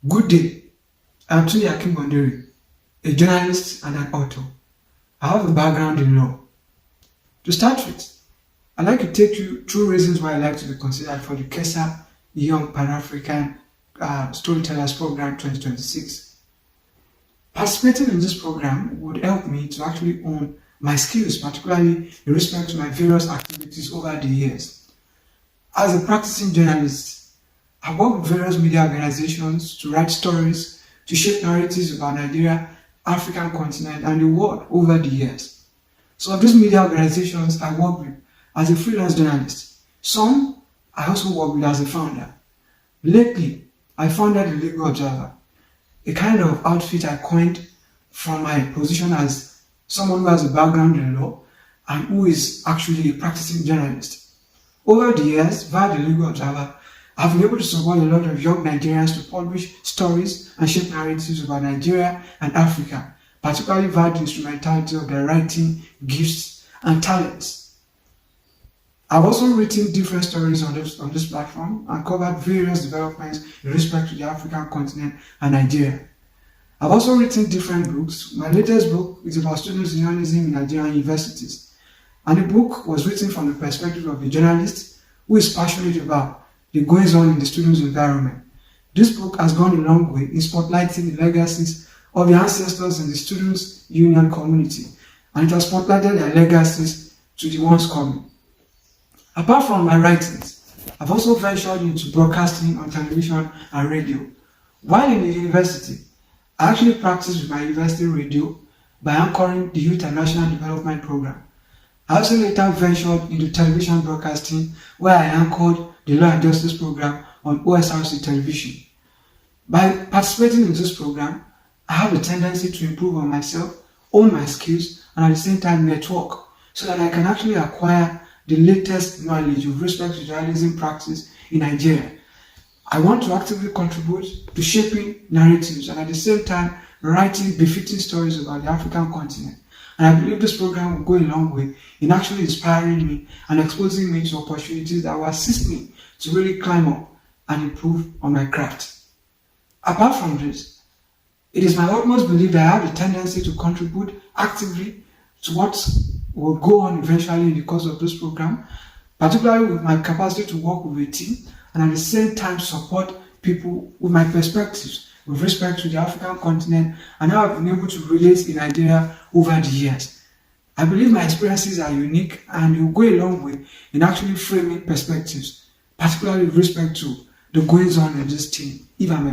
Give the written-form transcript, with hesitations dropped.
Good day, I'm Tunde Akinbondere, a journalist and an author. I have a background in law. To start with, I'd like to take you through reasons why I like to be considered for the KESA Young Pan-African Storytellers Program 2026. Participating in this program would help me to actually hone my skills, particularly in respect to my various activities over the years. As a practicing journalist, I work with various media organizations to write stories, to shape narratives about Nigeria, African continent, and the world over the years. So of these media organizations I work with as a freelance journalist. Some I also work with as a founder. Lately, I founded the Legal Observer, a kind of outfit I coined from my position as someone who has a background in law and who is actually a practicing journalist. Over the years, via the Legal Observer, I've been able to support a lot of young Nigerians to publish stories and shape narratives about Nigeria and Africa, particularly via the instrumentality of their writing, gifts, and talents. I've also written different stories on this platform and covered various developments in respect to the African continent and Nigeria. I've also written different books. My latest book is about student journalism in Nigerian universities. And the book was written from the perspective of a journalist who is passionate about the goings on in the student's environment. This book has gone a long way in spotlighting the legacies of the ancestors in the students' union community, and it has spotlighted their legacies to the ones coming. Apart from my writings, I've also ventured into broadcasting on television and radio. While in the university, I actually practiced with my university radio by anchoring the Youth and National Development Program. I also later ventured into television broadcasting where I anchored the Law and Justice Program on OSRC television. By participating in this program, I have a tendency to improve on myself, own my skills, and at the same time network so that I can actually acquire the latest knowledge with respect to journalism practice in Nigeria. I want to actively contribute to shaping narratives and at the same time writing befitting stories about the African continent. And I believe this program will go a long way in actually inspiring me and exposing me to opportunities that will assist me to really climb up and improve on my craft. Apart from this, it is my utmost belief that I have the tendency to contribute actively to what will go on eventually in the course of this program, particularly with my capacity to work with a team and at the same time support people with my perspectives with respect to the African continent and how I've been able to relate in Nigeria over the years. I believe my experiences are unique and will go a long way in actually framing perspectives, particularly with respect to the goings on in this team, if I'm